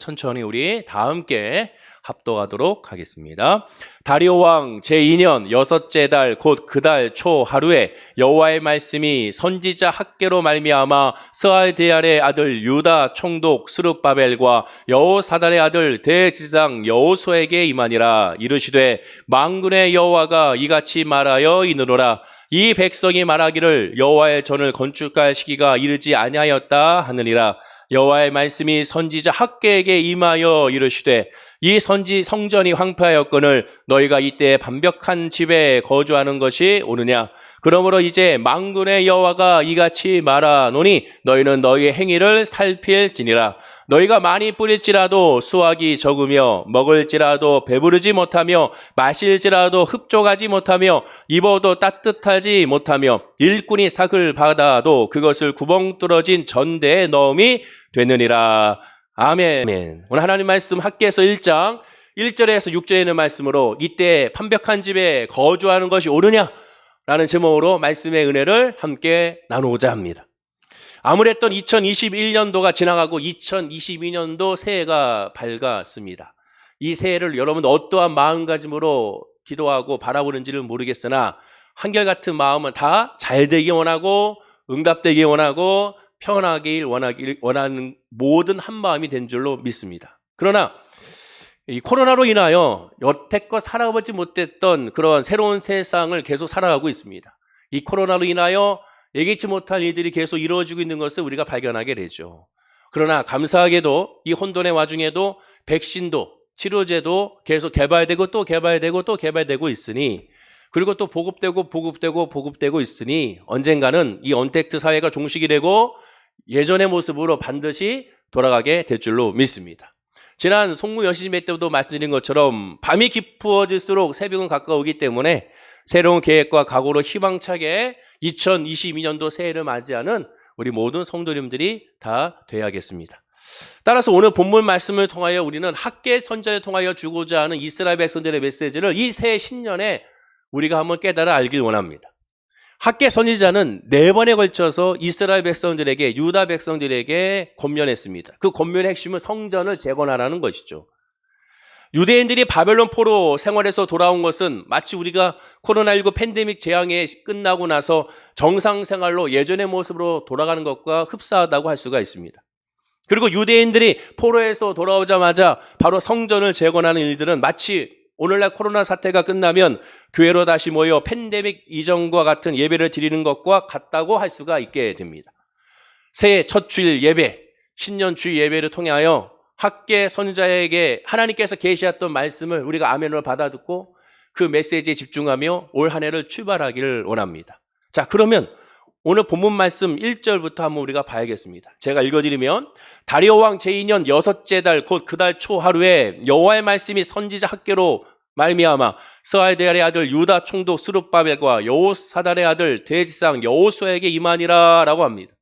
천천히 우리 다 함께 합독하도록 하겠습니다. 다리오 왕 제2년 여섯째 달 곧 그 달 초 하루에 여호와의 말씀이 선지자 학개로 말미암아 스알디엘의 아들 유다 총독 스룹바벨과 여호사달의 아들 대지상 여호수아에게 임하니라. 이르시되 만군의 여호와가 이같이 말하여 이르노라. 이 백성이 말하기를 여호와의 전을 건축할 시기가 이르지 아니하였다 하느니라. 여호와의 말씀이 선지자 학개에게 임하여 이르시되 이 성전이 황폐하였거늘 너희가 이때 반벽한 집에 거주하는 것이 옳으냐. 그러므로 이제 만군의 여호와가 이같이 말하노니 너희는 너희의 행위를 살필지니라. 너희가 많이 뿌릴지라도 수확이 적으며 먹을지라도 배부르지 못하며 마실지라도 흡족하지 못하며 입어도 따뜻하지 못하며 일꾼이 삭을 받아도 그것을 구멍 뚫어진 전대에 넣음이 되느니라. 아멘. 오늘 하나님 말씀 학개서 1장 1절에서 6절에 있는 말씀으로 이때 판벽한 집에 거주하는 것이 옳으냐? 라는 제목으로 말씀의 은혜를 함께 나누고자 합니다. 아무랬던 2021년도가 지나가고 2022년도 새해가 밝았습니다. 이 새해를 여러분 어떠한 마음가짐으로 기도하고 바라보는지를 모르겠으나 한결같은 마음은 다 잘되기 원하고 응답되기 원하고 편하길 원하는 모든 한마음이 된 줄로 믿습니다. 그러나 이 코로나로 인하여 여태껏 살아보지 못했던 그런 새로운 세상을 계속 살아가고 있습니다. 이 코로나로 인하여 예기치 못한 일들이 계속 이루어지고 있는 것을 우리가 발견하게 되죠. 그러나 감사하게도 이 혼돈의 와중에도 백신도 치료제도 계속 개발되고 또 개발되고 또 개발되고 있으니, 그리고 또 보급되고 있으니 언젠가는 이 언택트 사회가 종식이 되고 예전의 모습으로 반드시 돌아가게 될 줄로 믿습니다. 지난 송구 여신배 때도 말씀드린 것처럼 밤이 깊어질수록 새벽은 가까우기 때문에 새로운 계획과 각오로 희망차게 2022년도 새해를 맞이하는 우리 모든 성도님들이 다 되어야겠습니다. 따라서 오늘 본문 말씀을 통하여 우리는 학개 선자를 통하여 주고자 하는 이스라엘 백성들의 메시지를 이 새 신년에 우리가 한번 깨달아 알길 원합니다. 학개 선지자는 4번에 걸쳐서 이스라엘 백성들에게, 유다 백성들에게 권면했습니다. 그 권면의 핵심은 성전을 재건하라는 것이죠. 유대인들이 바벨론 포로 생활에서 돌아온 것은 마치 우리가 코로나19 팬데믹 재앙이 끝나고 나서 정상 생활로 예전의 모습으로 돌아가는 것과 흡사하다고 할 수가 있습니다. 그리고 유대인들이 포로에서 돌아오자마자 바로 성전을 재건하는 일들은 마치 오늘날 코로나 사태가 끝나면 교회로 다시 모여 팬데믹 이전과 같은 예배를 드리는 것과 같다고 할 수가 있게 됩니다. 새해 첫 주일 예배, 신년 주일 예배를 통하여 학개 선지자에게 하나님께서 계시했던 말씀을 우리가 아멘으로 받아듣고 그 메시지에 집중하며 올 한 해를 출발하기를 원합니다. 자, 그러면 오늘 본문 말씀 1절부터 한번 우리가 봐야겠습니다. 제가 읽어드리면 다리오 왕 제2년 여섯째 달 곧 그 달 초 하루에 여호와의 말씀이 선지자 학개로 말미암아 스알디엘의 아들 유다 총독 스룹바벨과 여호사달의 아들 대지상 여호수아에게 임하니라 라고 합니다.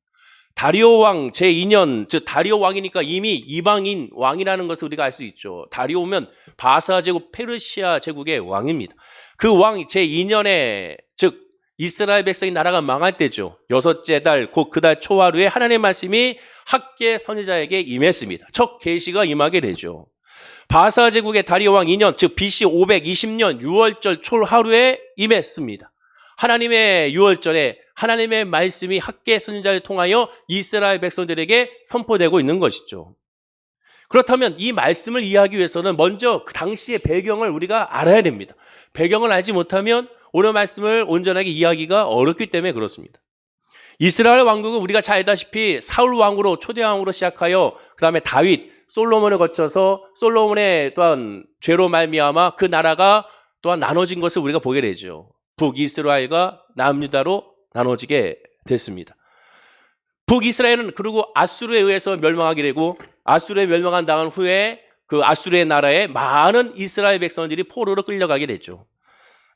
다리오 왕 제2년, 즉 다리오 왕이니까 이미 이방인 왕이라는 것을 우리가 알 수 있죠. 다리오면 바사 제국 페르시아 제국의 왕입니다. 그 왕 제2년에, 즉 이스라엘 백성이 나라가 망할 때죠. 여섯째 달 곧 그 달 초하루에 하나님의 말씀이 학개 선지자에게 임했습니다. 첫 계시가 임하게 되죠. 바사 제국의 다리오 왕 2년, 즉 BC 520년 6월절 초하루에 임했습니다. 하나님의 6월절에 하나님의 말씀이 학개 선지자를 통하여 이스라엘 백성들에게 선포되고 있는 것이죠. 그렇다면 이 말씀을 이해하기 위해서는 먼저 그 당시의 배경을 우리가 알아야 됩니다. 배경을 알지 못하면 오늘 말씀을 온전하게 이해하기가 어렵기 때문에 그렇습니다. 이스라엘 왕국은 우리가 잘 알다시피 사울 왕으로, 초대 왕으로 시작하여 그 다음에 다윗, 솔로몬을 거쳐서 솔로몬의 또한 죄로 말미암아 그 나라가 또한 나눠진 것을 우리가 보게 되죠. 북이스라엘과 남유다로 나눠지게 됐습니다. 북이스라엘은 그리고 아수르에 의해서 멸망하게 되고, 아수르에 멸망한 당한 후에 그 아수르의 나라에 많은 이스라엘 백성들이 포로로 끌려가게 됐죠.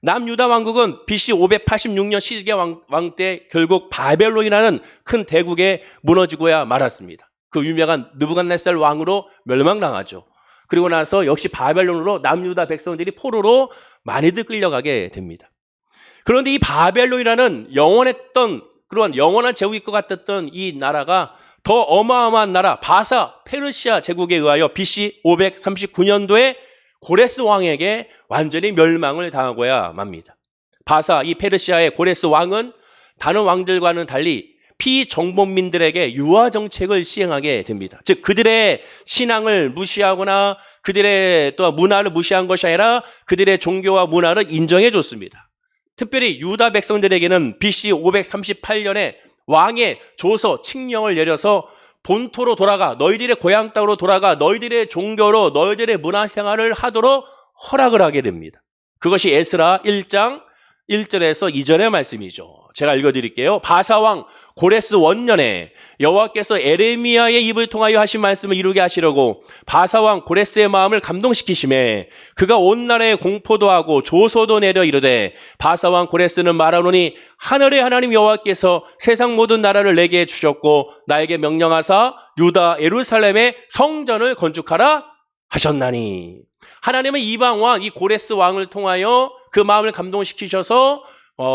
남유다 왕국은 BC 586년 시드기 왕 때 결국 바벨론이라는 큰 대국에 무너지고야 말았습니다. 그 유명한 느부갓네살 왕으로 멸망당하죠. 그리고 나서 역시 바벨론으로 남유다 백성들이 포로로 많이들 끌려가게 됩니다. 그런데 이 바벨론이라는 영원했던 그런 영원한 제국일 것 같았던 이 나라가 더 어마어마한 나라 바사 페르시아 제국에 의하여 BC 539년도에 고레스 왕에게 완전히 멸망을 당하고야 맙니다. 바사 이 페르시아의 고레스 왕은 다른 왕들과는 달리 피정복민들에게 유화 정책을 시행하게 됩니다. 즉 그들의 신앙을 무시하거나 그들의 또 문화를 무시한 것이 아니라 그들의 종교와 문화를 인정해 줬습니다. 특별히 유다 백성들에게는 BC 538년에 왕의 조서 칙령을 내려서 본토로 돌아가 너희들의 고향 땅으로 돌아가 너희들의 종교로 너희들의 문화생활을 하도록 허락을 하게 됩니다. 그것이 에스라 1장 1절에서 2절의 말씀이죠. 제가 읽어드릴게요. 바사왕 고레스 원년에 여호와께서 에레미야의 입을 통하여 하신 말씀을 이루게 하시려고 바사왕 고레스의 마음을 감동시키심에 그가 온 나라에 공포도 하고 조소도 내려 이르되 바사왕 고레스는 말하노니 하늘의 하나님 여호와께서 세상 모든 나라를 내게 주셨고 나에게 명령하사 유다 예루살렘에 성전을 건축하라 하셨나니. 하나님은 이방 왕 이 고레스 왕을 통하여 그 마음을 감동시키셔서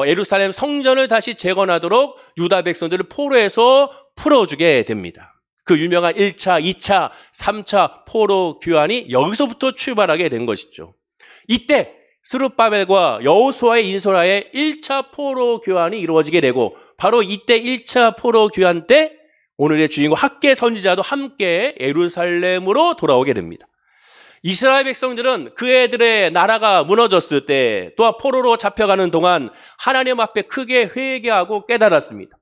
예루살렘 성전을 다시 재건하도록 유다 백성들을 포로에서 풀어주게 됩니다. 그 유명한 1차, 2차, 3차 포로 귀환이 여기서부터 출발하게 된 것이죠. 이때 스룹바벨과 여호수아의 인솔하에 1차 포로 귀환이 이루어지게 되고 바로 이때 1차 포로 귀환 때 오늘의 주인공 학개 선지자도 함께 예루살렘으로 돌아오게 됩니다. 이스라엘 백성들은 그애들의 나라가 무너졌을 때 또한 포로로 잡혀가는 동안 하나님 앞에 크게 회개하고 깨달았습니다.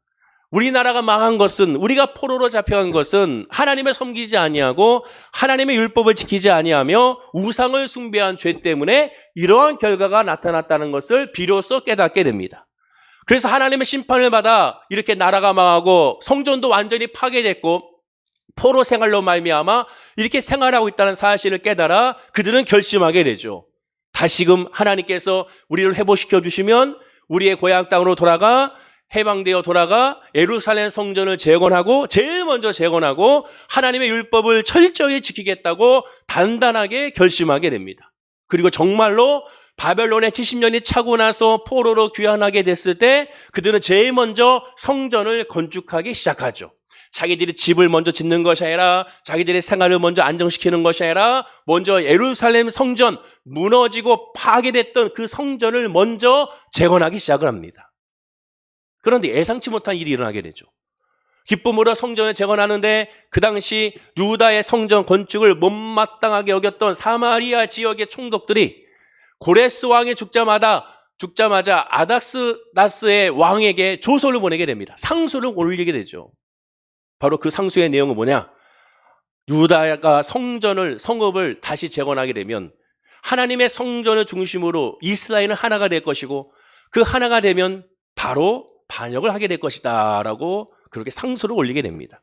우리나라가 망한 것은 우리가 포로로 잡혀간 것은 하나님을 섬기지 아니하고 하나님의 율법을 지키지 아니하며 우상을 숭배한 죄 때문에 이러한 결과가 나타났다는 것을 비로소 깨닫게 됩니다. 그래서 하나님의 심판을 받아 이렇게 나라가 망하고 성전도 완전히 파괴됐고 포로 생활로 말미암아 이렇게 생활하고 있다는 사실을 깨달아 그들은 결심하게 되죠. 다시금 하나님께서 우리를 회복시켜 주시면 우리의 고향 땅으로 돌아가 해방되어 돌아가 예루살렘 성전을 재건하고 제일 먼저 재건하고 하나님의 율법을 철저히 지키겠다고 단단하게 결심하게 됩니다. 그리고 정말로 바벨론의 70년이 차고 나서 포로로 귀환하게 됐을 때 그들은 제일 먼저 성전을 건축하기 시작하죠. 자기들이 집을 먼저 짓는 것이 아니라 자기들의 생활을 먼저 안정시키는 것이 아니라 먼저 예루살렘 성전 무너지고 파괴됐던 그 성전을 먼저 재건하기 시작을 합니다. 그런데 예상치 못한 일이 일어나게 되죠. 기쁨으로 성전을 재건하는데 그 당시 유다의 성전 건축을 못마땅하게 여겼던 사마리아 지역의 총독들이 고레스 왕이 죽자마자 아닥스다스의 왕에게 조서를 보내게 됩니다. 상소를 올리게 되죠. 바로 그 상소의 내용은 뭐냐? 유다가 성읍을 다시 재건하게 되면 하나님의 성전을 중심으로 이스라엘은 하나가 될 것이고 그 하나가 되면 바로 반역을 하게 될 것이다 라고 그렇게 상소를 올리게 됩니다.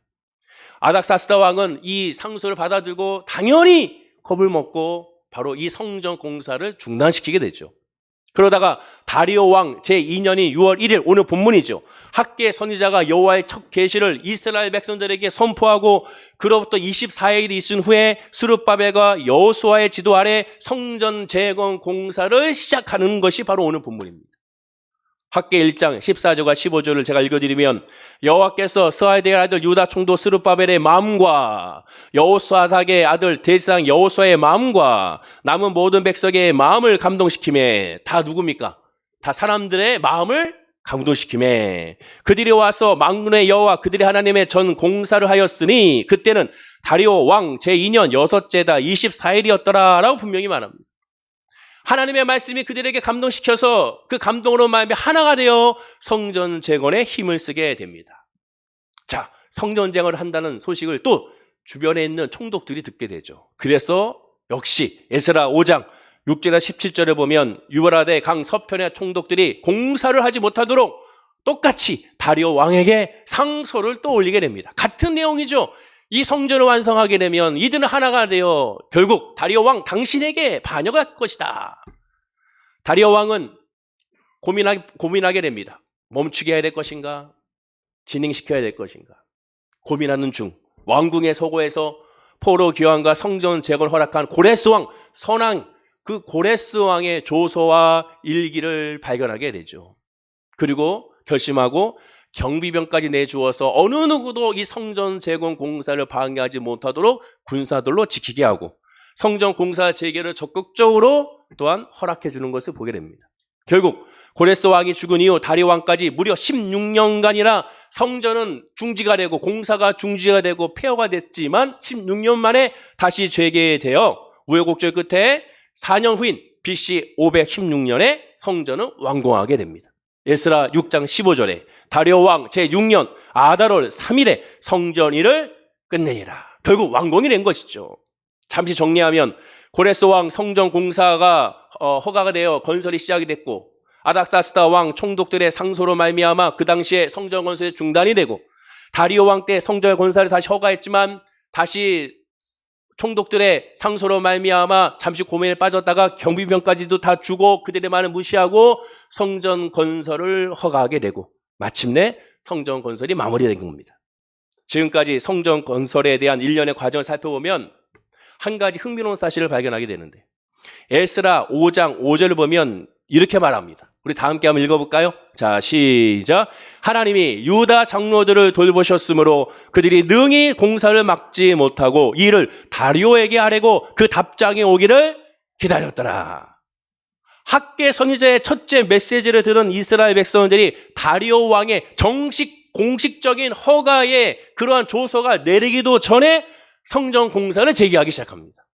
아닥사스다 왕은 이 상소를 받아들고 당연히 겁을 먹고 바로 이 성전 공사를 중단시키게 되죠. 그러다가 다리오 왕 제2년이 6월 1일 오늘 본문이죠. 학개 선지자가 여호와의 첫 계시를 이스라엘 백성들에게 선포하고 그로부터 24일이 있은 후에 스룹바벨과 여호수아의 지도 아래 성전 재건 공사를 시작하는 것이 바로 오늘 본문입니다. 학개 1장 14절과 15절을 제가 읽어드리면 여호와께서 스아대의 아들 유다 총독 스룹바벨의 마음과 여호사닥의 아들 대제사장 여호수아의 마음과 남은 모든 백성의 마음을 감동시키매 다 누굽니까? 다 사람들의 마음을 감동시키매 그들이 와서 만군의 여호와 그들이 하나님의 전 공사를 하였으니 그때는 다리오 왕 제2년 여섯째 달 24일이었더라 라고 분명히 말합니다. 하나님의 말씀이 그들에게 감동시켜서 그 감동으로 마음이 하나가 되어 성전 재건에 힘을 쓰게 됩니다. 자, 성전 재건을 한다는 소식을 또 주변에 있는 총독들이 듣게 되죠. 그래서 역시 에스라 5장 6절에 17절에 보면 유브라데 강 서편의 총독들이 공사를 하지 못하도록 똑같이 다리오 왕에게 상소를 또 올리게 됩니다. 같은 내용이죠. 이 성전을 완성하게 되면 이들은 하나가 되어 결국 다리오 왕 당신에게 반역할 것이다. 다리오 왕은 고민하게 됩니다. 멈추게 해야 될 것인가? 진행시켜야 될 것인가? 고민하는 중 왕궁의 서고에서 포로 귀환과 성전 재건을 허락한 고레스 왕 선왕 그 고레스 왕의 조서와 일기를 발견하게 되죠. 그리고 결심하고 경비병까지 내주어서 어느 누구도 이 성전 재건 공사를 방해하지 못하도록 군사들로 지키게 하고 성전 공사 재개를 적극적으로 또한 허락해 주는 것을 보게 됩니다. 결국 고레스 왕이 죽은 이후 다리오 왕까지 무려 16년간이나 성전은 중지가 되고 공사가 중지가 되고 폐허가 됐지만 16년 만에 다시 재개되어 우여곡절 끝에 4년 후인 BC 516년에 성전은 완공하게 됩니다. 에스라 6장 15절에 다리오 왕 제6년 아달월 3일에 성전일을 끝내니라. 결국 완공이 된 것이죠. 잠시 정리하면 고레스 왕 성전 공사가 허가가 되어 건설이 시작이 됐고 아닥사스다 왕 총독들의 상소로 말미암아 그 당시에 성전 건설이 중단이 되고 다리오 왕 때 성전 건설을 다시 허가했지만 다시 총독들의 상소로 말미암아 잠시 고민에 빠졌다가 경비병까지도 다 주고 그들의 말을 무시하고 성전 건설을 허가하게 되고 마침내 성전 건설이 마무리된 겁니다. 지금까지 성전 건설에 대한 일련의 과정을 살펴보면 한 가지 흥미로운 사실을 발견하게 되는데 에스라 5장 5절을 보면 이렇게 말합니다. 우리 다 함께 한번 읽어볼까요? 자, 시작. 하나님이 유다 장로들을 돌보셨으므로 그들이 능히 공사를 막지 못하고 이 일을 다리오에게 아뢰고 그 답장이 오기를 기다렸더라. 학계 선지자의 첫째 메시지를 들은 이스라엘 백성들이 다리오 왕의 공식적인 허가에 그러한 조서가 내리기도 전에 성전 공사를 재개하기 시작합니다.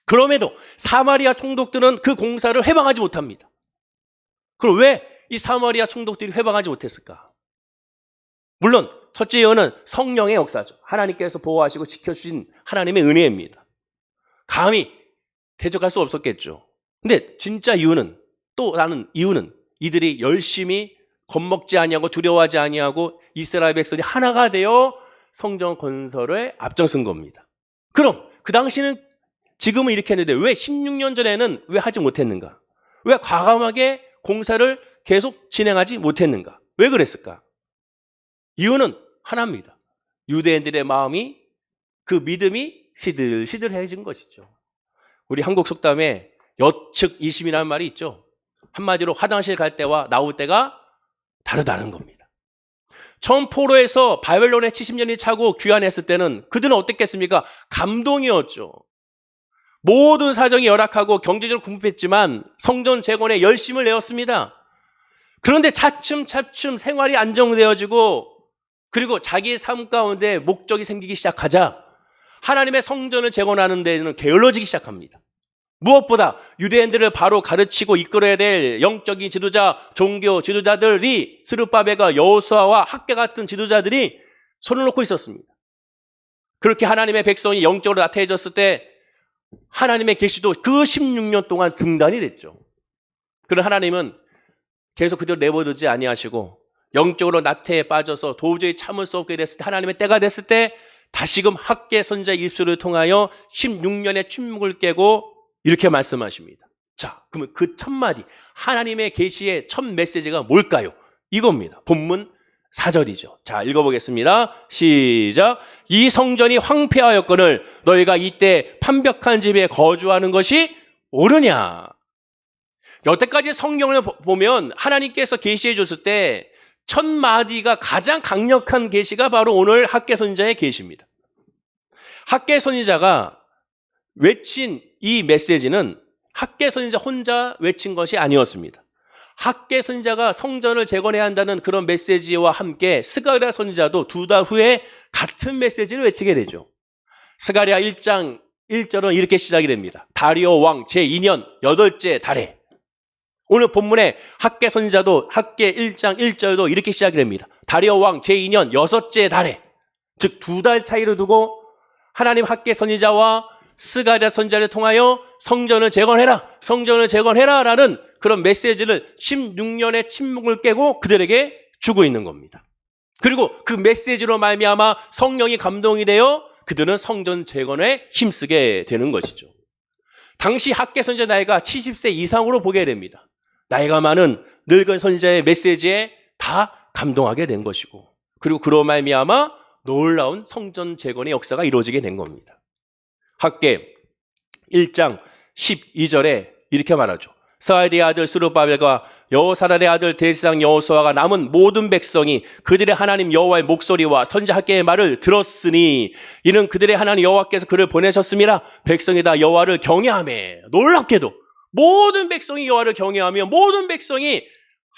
그럼에도 사마리아 총독들은 그 공사를 회방하지 못합니다. 그럼 왜 이 사마리아 총독들이 회방하지 못했을까? 물론 첫째 이유는 성령의 역사죠. 하나님께서 보호하시고 지켜주신 하나님의 은혜입니다. 감히 대적할 수 없었겠죠. 근데 진짜 이유는 또 다른 이유는 이들이 열심히 겁먹지 아니하고 두려워하지 아니하고 이스라엘 백성이 하나가 되어 성전 건설에 앞장선 겁니다. 그럼 그 당시는 지금은 이렇게 했는데 왜 16년 전에는 왜 하지 못했는가? 왜 과감하게 공사를 계속 진행하지 못했는가? 왜 그랬을까? 이유는 하나입니다. 유대인들의 마음이 그 믿음이 시들시들해진 것이죠. 우리 한국 속담에 여측 이심이라는 말이 있죠. 한마디로 화장실 갈 때와 나올 때가 다르다는 겁니다. 처음 포로에서 바벨론에 70년이 차고 귀환했을 때는 그들은 어땠겠습니까? 감동이었죠. 모든 사정이 열악하고 경제적으로 궁핍했지만 성전 재건에 열심을 내었습니다. 그런데 차츰차츰 생활이 안정되어지고 그리고 자기의 삶 가운데 목적이 생기기 시작하자 하나님의 성전을 재건하는 데는 게을러지기 시작합니다. 무엇보다 유대인들을 바로 가르치고 이끌어야 될 영적인 지도자, 종교 지도자들이 스룹바벨과 여호수아와 학계 같은 지도자들이 손을 놓고 있었습니다. 그렇게 하나님의 백성이 영적으로 나태해졌을 때 하나님의 계시도 그 16년 동안 중단이 됐죠. 그러나 하나님은 계속 그대로 내버려두지 아니하시고 영적으로 나태에 빠져서 도저히 참을 수 없게 됐을 때 하나님의 때가 됐을 때 다시금 학계 선지자의 입술을 통하여 16년의 침묵을 깨고 이렇게 말씀하십니다. 자, 그러면 그 첫 마디 하나님의 계시의 첫 메시지가 뭘까요? 이겁니다. 본문 4절이죠. 자, 읽어보겠습니다. 시작. 이 성전이 황폐하였거늘 너희가 이때 판벽한 집에 거주하는 것이 옳으냐? 여태까지 성경을 보면 하나님께서 계시해 줬을 때 첫 마디가 가장 강력한 계시가 바로 오늘 학계 선지자의 계시입니다. 학계 선지자가 외친 이 메시지는 학계 선지자 혼자 외친 것이 아니었습니다. 학계 선지자가 성전을 재건해야 한다는 그런 메시지와 함께 스가랴 선지자도 2달 후에 같은 메시지를 외치게 되죠. 스가랴 1장 1절은 이렇게 시작이 됩니다. 다리오 왕 제2년 8째 달에. 오늘 본문에 학계 선지자도 학계 1장 1절도 이렇게 시작이 됩니다. 다리오 왕 제2년 6째 달에. 즉 2달 차이를 두고 하나님 학계 선지자와 스가랴 선지자를 통하여 성전을 재건해라 라는 그런 메시지를 16년의 침묵을 깨고 그들에게 주고 있는 겁니다. 그리고 그 메시지로 말미암아 성령이 감동이 되어 그들은 성전 재건에 힘쓰게 되는 것이죠. 당시 학계 선지자 나이가 70세 이상으로 보게 됩니다. 나이가 많은 늙은 선지자의 메시지에 다 감동하게 된 것이고 그리고 그로 말미암아 놀라운 성전 재건의 역사가 이루어지게 된 겁니다. 학계 1장 12절에 이렇게 말하죠. 스알디의 아들 스룹바벨과 여호사달의 아들 대제사장 여호수아가 남은 모든 백성이 그들의 하나님 여호와의 목소리와 선지자 학개의 말을 들었으니 이는 그들의 하나님 여호와께서 그를 보내셨습니다. 백성이 다 여호와를 경외하며, 놀랍게도 모든 백성이 여호와를 경외하며 모든 백성이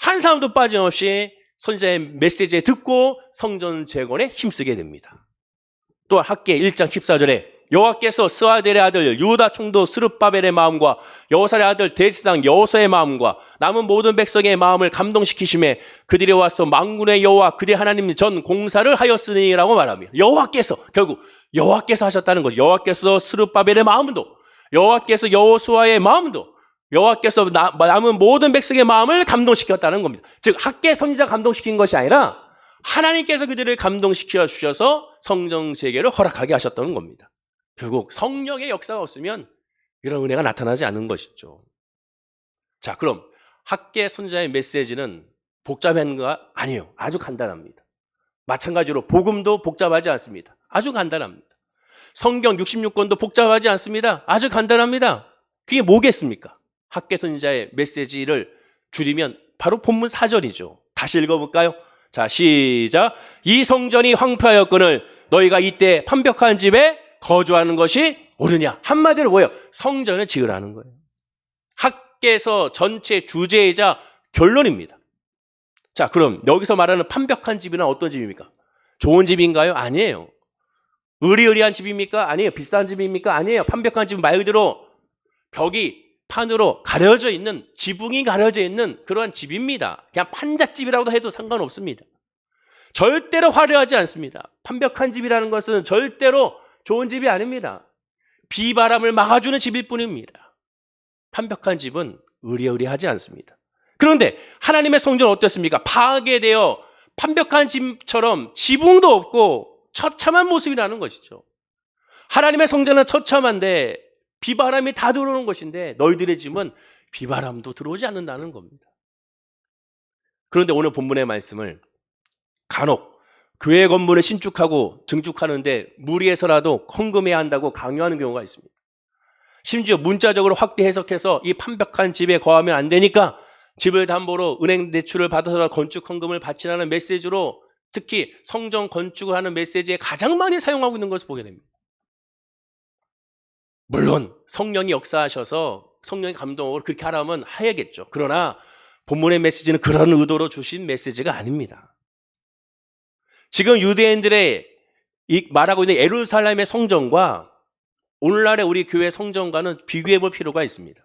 한 사람도 빠짐없이 선지자의 메시지에 듣고 성전 재건에 힘쓰게 됩니다. 또한 학개 1장 14절에 여호와께서 스알디엘의 아들 유다 총독 스룹바벨의 마음과 여호사의 아들 대제사장 여호수아의 마음과 남은 모든 백성의 마음을 감동시키심에 그들이 와서 만군의 여호와 그들의 하나님 전 공사를 하였으니라고 말합니다. 여호와께서, 결국 여호와께서 하셨다는 거죠. 여호와께서 스룹바벨의 마음도, 여호와께서 여호수아의 마음도, 여호와께서 남은 모든 백성의 마음을 감동시켰다는 겁니다. 즉 학개 선지자 감동시킨 것이 아니라 하나님께서 그들을 감동시켜 주셔서 성전 재개를 허락하게 하셨다는 겁니다. 결국 성령의 역사가 없으면 이런 은혜가 나타나지 않는 것이죠. 자, 그럼 학개 선지자의 메시지는 복잡한가? 아니요. 아주 간단합니다. 마찬가지로 복음도 복잡하지 않습니다. 아주 간단합니다. 성경 66권도 복잡하지 않습니다. 아주 간단합니다. 그게 뭐겠습니까? 학개 선지자의 메시지를 줄이면 바로 본문 4절이죠. 다시 읽어볼까요? 자, 시작. 이 성전이 황폐하였거늘 너희가 이때 판벽한 집에 거주하는 것이 옳으냐. 한마디로 뭐예요? 성전을 지으라는 거예요. 학개서 전체 주제이자 결론입니다. 자, 그럼 여기서 말하는 판벽한 집이나 어떤 집입니까? 좋은 집인가요? 아니에요. 의리의리한 집입니까? 아니에요. 비싼 집입니까? 아니에요. 판벽한 집은 말 그대로 벽이 판으로 가려져 있는, 지붕이 가려져 있는 그러한 집입니다. 그냥 판잣집이라고 해도 상관없습니다. 절대로 화려하지 않습니다. 판벽한 집이라는 것은 절대로 좋은 집이 아닙니다. 비바람을 막아주는 집일 뿐입니다. 판벽한 집은 의리의리하지 않습니다. 그런데 하나님의 성전은 어떻습니까? 파괴되어 판벽한 집처럼 지붕도 없고 처참한 모습이라는 것이죠. 하나님의 성전은 처참한데 비바람이 다 들어오는 것인데 너희들의 집은 비바람도 들어오지 않는다는 겁니다. 그런데 오늘 본문의 말씀을 간혹 교회 건물을 신축하고 증축하는데 무리해서라도 헌금해야 한다고 강요하는 경우가 있습니다. 심지어 문자적으로 확대 해석해서 이 판벽한 집에 거하면 안 되니까 집을 담보로 은행 대출을 받아서 건축 헌금을 바치라는 메시지로, 특히 성전 건축을 하는 메시지에 가장 많이 사용하고 있는 것을 보게 됩니다. 물론 성령이 역사하셔서 성령의 감동으로 그렇게 하라면 해야겠죠. 그러나 본문의 메시지는 그런 의도로 주신 메시지가 아닙니다. 지금 유대인들의 말하고 있는 예루살렘의 성전과 오늘날의 우리 교회 성전과는 비교해 볼 필요가 있습니다.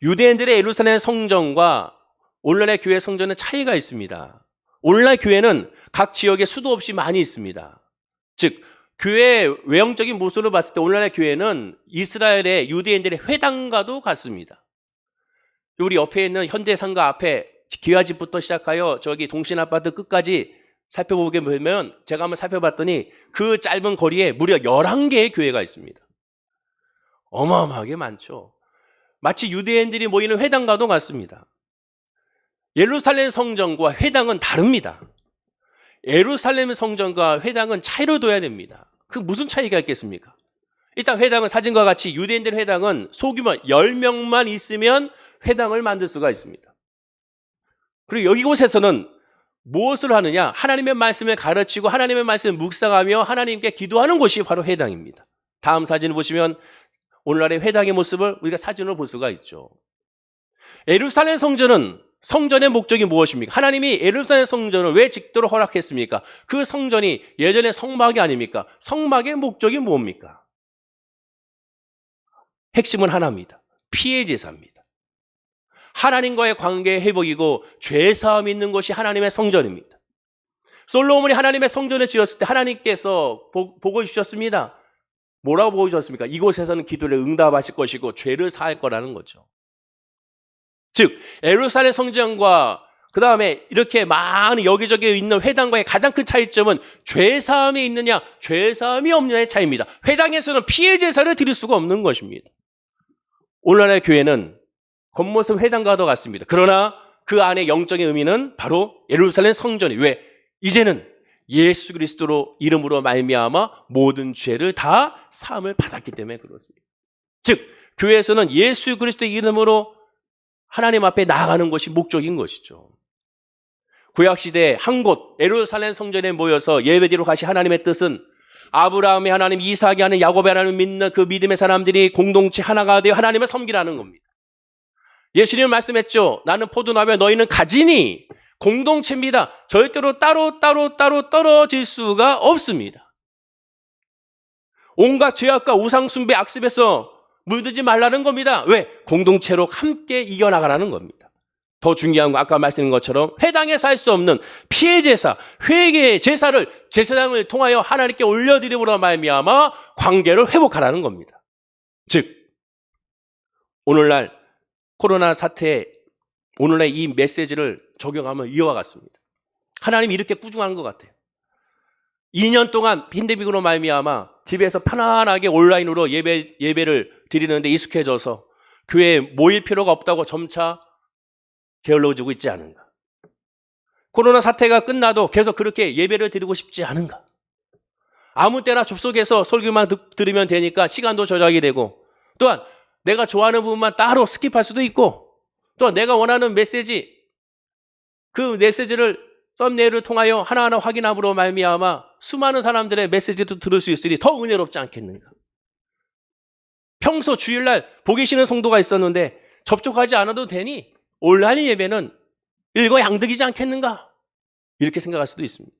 유대인들의 예루살렘 성전과 오늘날의 교회 성전은 차이가 있습니다. 오늘날 교회는 각 지역에 수도 없이 많이 있습니다. 즉 교회의 외형적인 모습을 봤을 때 오늘날의 교회는 이스라엘의 유대인들의 회당과도 같습니다. 우리 옆에 있는 현대상가 앞에 기와집부터 시작하여 저기 동신아파트 끝까지 살펴보게 되면, 제가 한번 살펴봤더니 그 짧은 거리에 무려 11개의 교회가 있습니다. 어마어마하게 많죠. 마치 유대인들이 모이는 회당과도 같습니다. 예루살렘 성전과 회당은 다릅니다. 예루살렘 성전과 회당은 차이를 둬야 됩니다. 그 무슨 차이가 있겠습니까? 일단 회당은 사진과 같이 유대인들 회당은 소규모 10명만 있으면 회당을 만들 수가 있습니다. 그리고 이곳에서는 무엇을 하느냐? 하나님의 말씀을 가르치고 하나님의 말씀을 묵상하며 하나님께 기도하는 곳이 바로 회당입니다. 다음 사진을 보시면 오늘날의 회당의 모습을 우리가 사진으로 볼 수가 있죠. 예루살렘 성전은, 성전의 목적이 무엇입니까? 하나님이 예루살렘 성전을 왜 짓도록 허락했습니까? 그 성전이 예전에 성막이 아닙니까? 성막의 목적이 뭡니까? 핵심은 하나입니다. 피해 제사입니다. 하나님과의 관계의 회복이고 죄사함이 있는 것이 하나님의 성전입니다. 솔로몬이 하나님의 성전을 지었을 때 하나님께서 복을 주셨습니다. 뭐라고 복을 주셨습니까? 이곳에서는 기도를 응답하실 것이고 죄를 사할 거라는 거죠. 즉 예루살렘 성전과 그 다음에 이렇게 많은 여기저기 있는 회당과의 가장 큰 차이점은 죄사함이 있느냐 죄사함이 없느냐의 차이입니다. 회당에서는 피해 제사를 드릴 수가 없는 것입니다. 오늘날의 교회는 겉모습 회당과도 같습니다. 그러나 그 안에 영적인 의미는 바로 예루살렘 성전이, 왜? 이제는 예수 그리스도로 이름으로 말미암아 모든 죄를 다 사함을 받았기 때문에 그렇습니다. 즉 교회에서는 예수 그리스도의 이름으로 하나님 앞에 나아가는 것이 목적인 것이죠. 구약시대에 한 곳 예루살렘 성전에 모여서 예배드리러 가신 하나님의 뜻은 아브라함의 하나님, 이삭의 하나님, 야곱의 하나님을 믿는 그 믿음의 사람들이 공동체 하나가 되어 하나님을 섬기라는 겁니다. 예수님은 말씀했죠. 나는 포도나무에 너희는 가지니. 공동체입니다. 절대로 따로 떨어질 수가 없습니다. 온갖 죄악과 우상숭배 악습에서 물들지 말라는 겁니다. 왜? 공동체로 함께 이겨나가라는 겁니다. 더 중요한 건 아까 말씀드린 것처럼 회당에서 할 수 없는 피해 제사, 회개의 제사를 제사장을 통하여 하나님께 올려드림으로 말미암아 관계를 회복하라는 겁니다. 즉 오늘날 코로나 사태에 오늘날 이 메시지를 적용하면 이와 같습니다. 하나님이 이렇게 꾸중하는 것 같아요. 2년 동안 팬데믹으로 말미암아 집에서 편안하게 온라인으로 예배를 드리는데 익숙해져서 교회에 모일 필요가 없다고 점차 게을러지고 있지 않은가? 코로나 사태가 끝나도 계속 그렇게 예배를 드리고 싶지 않은가? 아무 때나 접속해서 설교만 들으면 되니까 시간도 조작이 되고, 또한 내가 좋아하는 부분만 따로 스킵할 수도 있고, 또한 내가 원하는 메시지, 그 메시지를 썸네일을 통하여 하나하나 확인함으로 말미암아 수많은 사람들의 메시지도 들을 수 있으니 더 은혜롭지 않겠는가? 평소 주일날 보기 싫은 성도가 있었는데 접촉하지 않아도 되니 온라인 예배는 일거양득이지 않겠는가? 이렇게 생각할 수도 있습니다.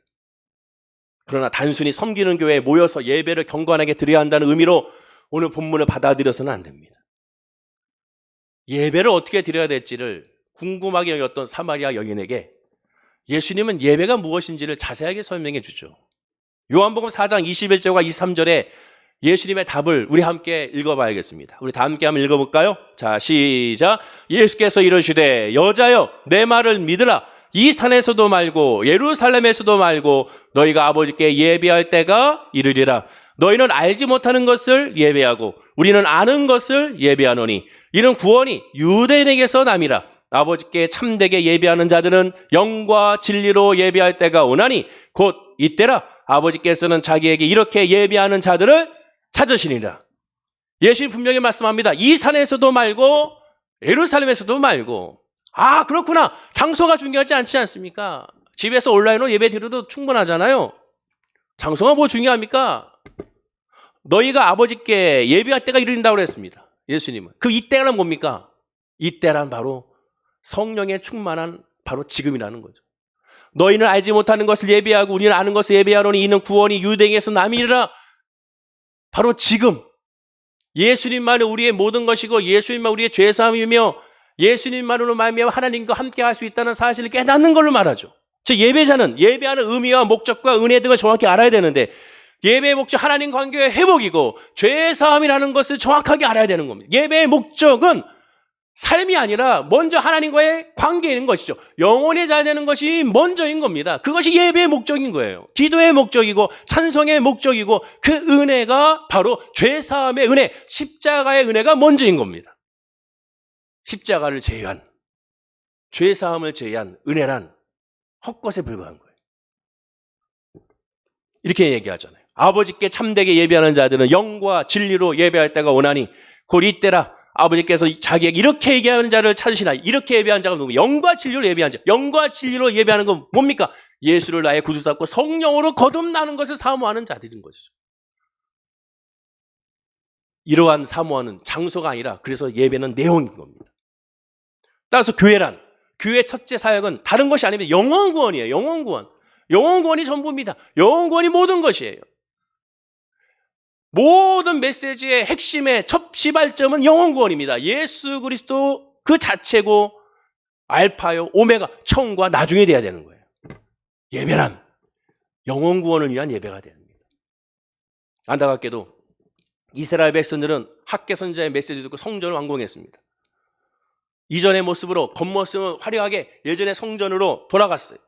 그러나 단순히 섬기는 교회에 모여서 예배를 경건하게 드려야 한다는 의미로 오늘 본문을 받아들여서는 안 됩니다. 예배를 어떻게 드려야 될지를 궁금하게 여겼던 사마리아 여인에게 예수님은 예배가 무엇인지를 자세하게 설명해 주죠. 요한복음 4장 21절과 23절에 예수님의 답을 우리 함께 읽어봐야겠습니다. 우리 다 함께 한번 읽어볼까요? 자, 시작. 예수께서 이르시되 여자여 내 말을 믿으라. 이 산에서도 말고 예루살렘에서도 말고 너희가 아버지께 예배할 때가 이르리라. 너희는 알지 못하는 것을 예배하고 우리는 아는 것을 예배하노니 이는 구원이 유대인에게서 남이라. 아버지께 참되게 예배하는 자들은 영과 진리로 예배할 때가 오나니 곧 이때라. 아버지께서는 자기에게 이렇게 예배하는 자들을 찾으시니라. 예수님 분명히 말씀합니다. 이 산에서도 말고 예루살렘에서도 말고. 아, 그렇구나. 장소가 중요하지 않지 않습니까? 집에서 온라인으로 예배 드려도 충분하잖아요. 장소가 뭐 중요합니까? 너희가 아버지께 예배할 때가 이른다고 그랬습니다. 예수님은. 그 이때는 뭡니까? 이때란 바로 성령의 충만한 바로 지금이라는 거죠. 너희는 알지 못하는 것을 예배하고 우리는 아는 것을 예배하노니 이는 구원이 유대인에게서 남이라. 바로 지금 예수님만이 우리의 모든 것이고 예수님만 우리의 죄사함이며 예수님만으로 말미암아 하나님과 함께 할 수 있다는 사실을 깨닫는 걸로 말하죠. 즉 예배자는 예배하는 의미와 목적과 은혜 등을 정확히 알아야 되는데 예배의 목적 하나님 관계의 회복이고 죄사함이라는 것을 정확하게 알아야 되는 겁니다. 예배의 목적은 삶이 아니라 먼저 하나님과의 관계인 것이죠. 영혼이 잘 되는 것이 먼저인 겁니다. 그것이 예배의 목적인 거예요. 기도의 목적이고 찬송의 목적이고 그 은혜가 바로 죄사함의 은혜, 십자가의 은혜가 먼저인 겁니다. 십자가를 제외한, 죄사함을 제외한 은혜란 헛것에 불과한 거예요. 이렇게 얘기하잖아요. 아버지께 참되게 예배하는 자들은 영과 진리로 예배할 때가 오나니 곧 이때라. 아버지께서 자기에게 이렇게 얘기하는 자를 찾으시나. 이렇게 예배하는 자가 누구냐? 영과 진리로 예배하는 자. 영과 진리로 예배하는 건 뭡니까? 예수를 나의 구주 삼고 성령으로 거듭나는 것을 사모하는 자들인 것이죠. 이러한 사모하는 장소가 아니라 그래서 예배는 내용인 겁니다. 따라서 교회란, 교회의 첫째 사역은 다른 것이 아닙니다. 영혼 구원이에요. 영혼 구원. 영혼 구원이 전부입니다. 영혼 구원이 모든 것이에요. 모든 메시지의 핵심의 첫 시발점은 영혼 구원입니다. 예수 그리스도 그 자체고 알파요 오메가 처음과 나중에 돼야 되는 거예요. 예배란 영혼 구원을 위한 예배가 됩니다. 안타깝게도 이스라엘 백성들은 학개 선지자의 메시지 듣고 성전을 완공했습니다. 이전의 모습으로 겉모습은 화려하게 예전의 성전으로 돌아갔어요.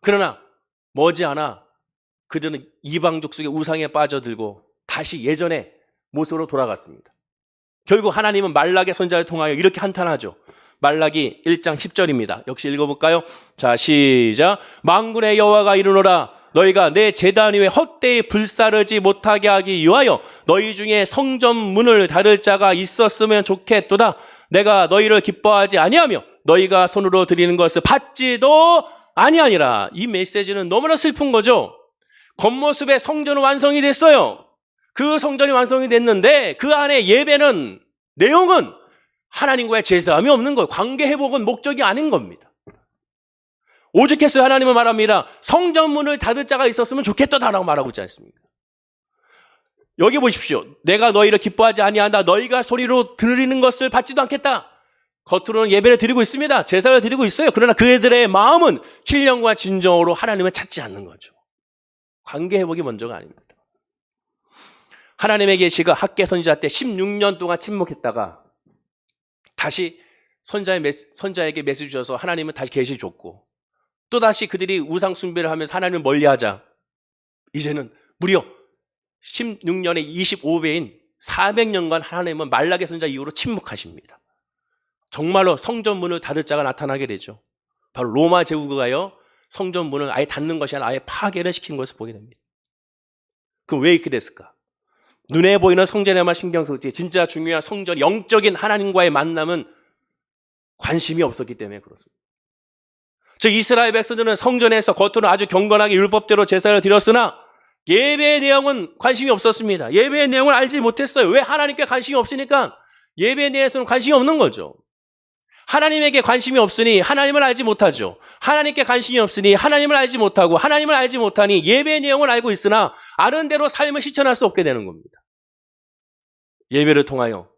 그러나 머지않아 그들은 이방족 속의 우상에 빠져들고 다시 예전의 모습으로 돌아갔습니다. 결국 하나님은 말라기 선지자를 통하여 이렇게 한탄하죠. 말라기 1장 10절입니다. 역시 읽어볼까요? 자, 시작. 만군의 여호와가 이르노라. 너희가 내 제단 위에 헛되이 불사르지 못하게 하기 위하여 너희 중에 성전 문을 닫을 자가 있었으면 좋겠도다. 내가 너희를 기뻐하지 아니하며 너희가 손으로 드리는 것을 받지도 아니하니라. 이 메시지는 너무나 슬픈 거죠. 겉모습의 성전은 완성이 됐어요. 그 성전이 완성이 됐는데 그 안에 예배는, 내용은 하나님과의 제사함이 없는 거예요. 관계 회복은 목적이 아닌 겁니다. 오죽했어요. 하나님은 말합니다. 성전 문을 닫을 자가 있었으면 좋겠다라고 말하고 있지 않습니까? 여기 보십시오. 내가 너희를 기뻐하지 아니한다. 너희가 소리로 드리는 것을 받지도 않겠다. 겉으로는 예배를 드리고 있습니다. 제사를 드리고 있어요. 그러나 그들의 마음은 신령과 진정으로 하나님을 찾지 않는 거죠. 관계 회복이 먼저가 아닙니다. 하나님의 계시가 학계 선지자 때 16년 동안 침묵했다가 다시 선자에게 메시지 주셔서 하나님은 다시 계시 줬고, 또다시 그들이 우상 숭배를 하면서 하나님을 멀리하자 이제는 무려 16년의 25배인 400년간 하나님은 말라게 선자 이후로 침묵하십니다. 정말로 성전 문을 닫을 자가 나타나게 되죠. 바로 로마 제국가요, 성전 문을 아예 닫는 것이 아니라 아예 파괴를 시킨 것을 보게 됩니다. 그럼 왜 이렇게 됐을까? 눈에 보이는 성전에만 신경 썼지 진짜 중요한 성전, 영적인 하나님과의 만남은 관심이 없었기 때문에 그렇습니다. 즉 이스라엘 백성들은 성전에서 겉으로는 아주 경건하게 율법대로 제사를 드렸으나 예배의 내용은 관심이 없었습니다. 예배의 내용을 알지 못했어요. 왜? 하나님께 관심이 없으니까 예배에 대해서는 관심이 없는 거죠. 하나님에게 관심이 없으니 하나님을 알지 못하죠. 하나님께 관심이 없으니 하나님을 알지 못하고, 하나님을 알지 못하니 예배의 내용을 알고 있으나 아는 대로 삶을 실천할 수 없게 되는 겁니다. 예배를 통하여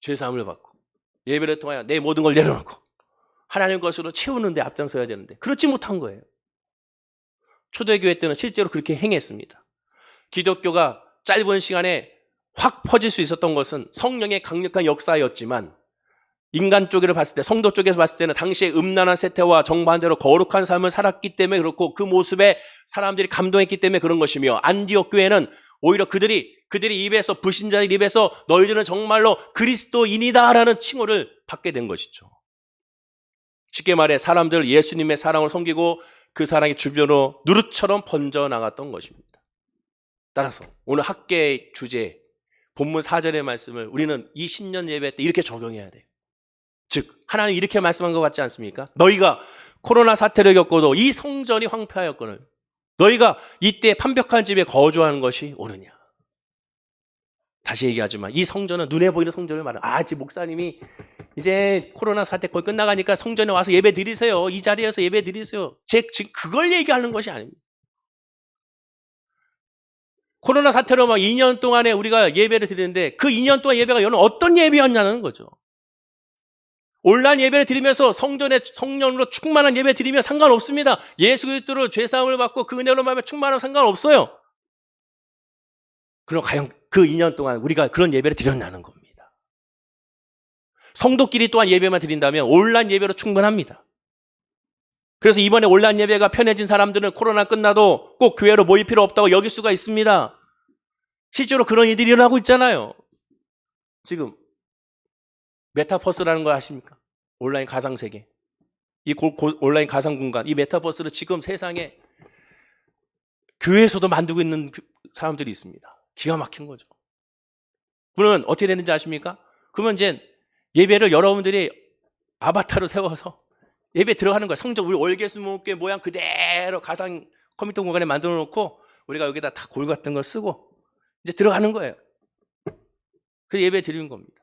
죄사함을 받고, 예배를 통하여 내 모든 걸 내려놓고 하나님 것으로 채우는 데 앞장서야 되는데 그렇지 못한 거예요. 초대교회 때는 실제로 그렇게 행했습니다. 기독교가 짧은 시간에 확 퍼질 수 있었던 것은 성령의 강력한 역사였지만, 인간 쪽으로 봤을 때, 성도 쪽에서 봤을 때는 당시에 음란한 세태와 정반대로 거룩한 삶을 살았기 때문에 그렇고, 그 모습에 사람들이 감동했기 때문에 그런 것이며, 안디옥 교회는 오히려 그들이 입에서, 불신자들 입에서 너희들은 정말로 그리스도인이다라는 칭호를 받게 된 것이죠. 쉽게 말해 사람들 예수님의 사랑을 섬기고 그 사랑이 주변으로 누룩처럼 번져나갔던 것입니다. 따라서 오늘 학계의 주제, 본문 4절의 말씀을 우리는 이 신년 예배 때 이렇게 적용해야 돼요. 즉 하나님 이렇게 말씀한 것 같지 않습니까? 너희가 코로나 사태를 겪고도 이 성전이 황폐하였거늘 너희가 이때 판벽한 집에 거주하는 것이 옳으냐. 다시 얘기하지만 이 성전은 눈에 보이는 성전을 말하는, 지금 목사님이 이제 코로나 사태 거의 끝나가니까 성전에 와서 예배 드리세요. 이 자리에서 예배 드리세요. 지금 그걸 얘기하는 것이 아닙니다. 코로나 사태로 막 2년 동안에 우리가 예배를 드리는데 그 2년 동안 예배가 여러분 어떤 예배였냐는 거죠. 온라인 예배를 드리면서 성전에 성령으로 충만한 예배 드리면 상관없습니다. 예수 그리스도로 죄사함을 받고 그 은혜로 말하면 충만하면 상관없어요. 그럼 과연 그 2년 동안 우리가 그런 예배를 드렸나는 겁니다. 성도끼리 또한 예배만 드린다면 온라인 예배로 충분합니다. 그래서 이번에 온라인 예배가 편해진 사람들은 코로나 끝나도 꼭 교회로 모일 필요 없다고 여길 수가 있습니다. 실제로 그런 일들이 일어나고 있잖아요. 지금 메타버스라는 거 아십니까? 온라인 가상세계. 이 온라인 가상공간, 이 메타버스를 지금 세상에 교회에서도 만들고 있는 사람들이 있습니다. 기가 막힌 거죠. 그러면 어떻게 되는지 아십니까? 그러면 이제 예배를 여러분들이 아바타로 세워서 예배 들어가는 거예요. 성전, 우리 월계수목교회 모양 그대로 가상 컴퓨터 공간에 만들어 놓고 우리가 여기다 다 골 같은 거 쓰고 이제 들어가는 거예요. 그래서 예배 드리는 겁니다.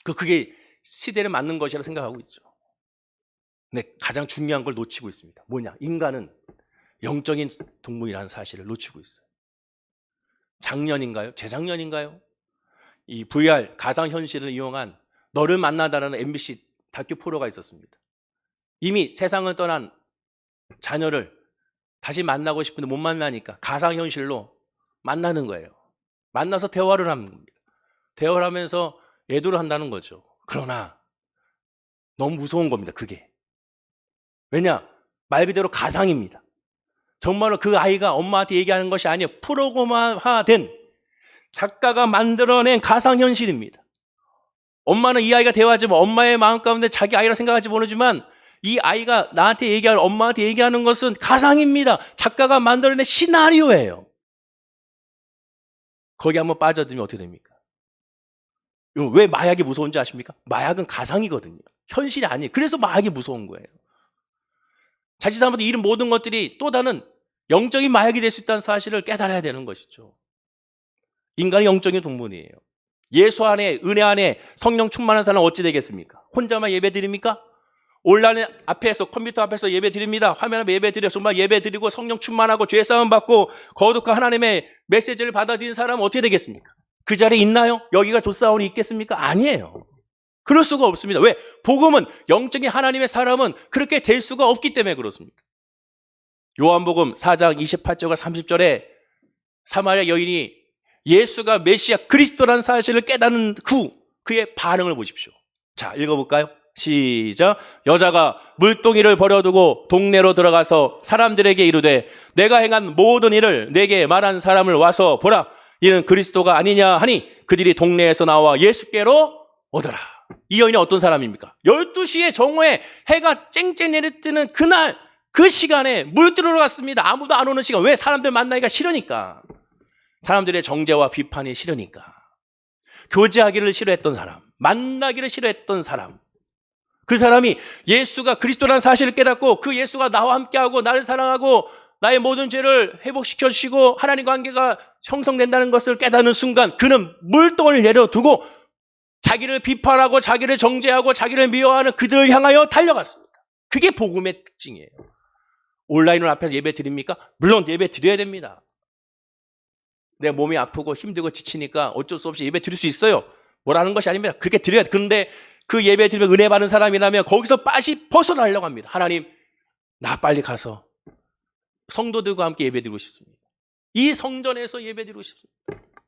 그게 시대를 맞는 것이라고 생각하고 있죠. 근데 가장 중요한 걸 놓치고 있습니다. 뭐냐? 인간은 영적인 동물이라는 사실을 놓치고 있어요. 작년인가요? 재작년인가요? 이 VR 가상현실을 이용한 너를 만나다라는 MBC 다큐 프로가 있었습니다. 이미 세상을 떠난 자녀를 다시 만나고 싶은데 못 만나니까 가상현실로 만나는 거예요. 만나서 대화를 하는 겁니다. 대화를 하면서 애도를 한다는 거죠. 그러나 너무 무서운 겁니다. 그게. 왜냐? 말 그대로 가상입니다. 정말로 그 아이가 엄마한테 얘기하는 것이 아니에요. 프로그램화된 작가가 만들어낸 가상현실입니다. 엄마는 이 아이가 대화하지만 엄마의 마음 가운데 자기 아이라 생각하지 모르지만 이 아이가 나한테 얘기하는, 엄마한테 얘기하는 것은 가상입니다. 작가가 만들어낸 시나리오예요. 거기 한번 빠져들면 어떻게 됩니까? 왜 마약이 무서운지 아십니까? 마약은 가상이거든요. 현실이 아니에요. 그래서 마약이 무서운 거예요. 자칫 잘못하면 이런 모든 것들이 또 다른 영적인 마약이 될 수 있다는 사실을 깨달아야 되는 것이죠. 인간이 영적인 동물이에요. 예수 안에, 은혜 안에 성령 충만한 사람은 어찌 되겠습니까? 혼자만 예배 드립니까? 온라인 앞에서, 컴퓨터 앞에서 예배 드립니다. 화면 앞에 예배 드려. 정말 예배 드리고 성령 충만하고 죄 사함 받고 거룩한 하나님의 메시지를 받아들인 사람은 어떻게 되겠습니까? 그 자리에 있나요? 여기가 조사원이 있겠습니까? 아니에요. 그럴 수가 없습니다. 왜? 복음은, 영적인 하나님의 사람은 그렇게 될 수가 없기 때문에 그렇습니다. 요한복음 4장 28절과 30절에 사마리아 여인이 예수가 메시아 그리스도라는 사실을 깨닫는 그의 반응을 보십시오. 자, 읽어볼까요? 시작. 여자가 물동이를 버려두고 동네로 들어가서 사람들에게 이르되 내가 행한 모든 일을 내게 말한 사람을 와서 보라. 이는 그리스도가 아니냐 하니 그들이 동네에서 나와 예수께로 오더라. 이 여인이 어떤 사람입니까? 12시에 정오에 해가 쨍쨍 내리뜨는 그날 그 시간에 물 들으러 갔습니다. 아무도 안 오는 시간. 왜? 사람들 만나기가 싫으니까. 사람들의 정죄와 비판이 싫으니까. 교제하기를 싫어했던 사람, 만나기를 싫어했던 사람, 그 사람이 예수가 그리스도라는 사실을 깨닫고 그 예수가 나와 함께하고 나를 사랑하고 나의 모든 죄를 회복시켜 주시고 하나님 관계가 형성된다는 것을 깨닫는 순간 그는 물동을 내려두고 자기를 비판하고 자기를 정죄하고 자기를 미워하는 그들을 향하여 달려갔습니다. 그게 복음의 특징이에요. 온라인으로 앞에서 예배 드립니까? 물론 예배 드려야 됩니다. 내 몸이 아프고 힘들고 지치니까 어쩔 수 없이 예배 드릴 수 있어요. 뭐라는 것이 아닙니다. 그렇게 드려야 돼. 그런데 그 예배 드리면 은혜 받는 사람이라면 거기서 빠시 벗어나려고 합니다. 하나님, 나 빨리 가서 성도들과 함께 예배 드리고 싶습니다. 이 성전에서 예배 드리고 싶습니다.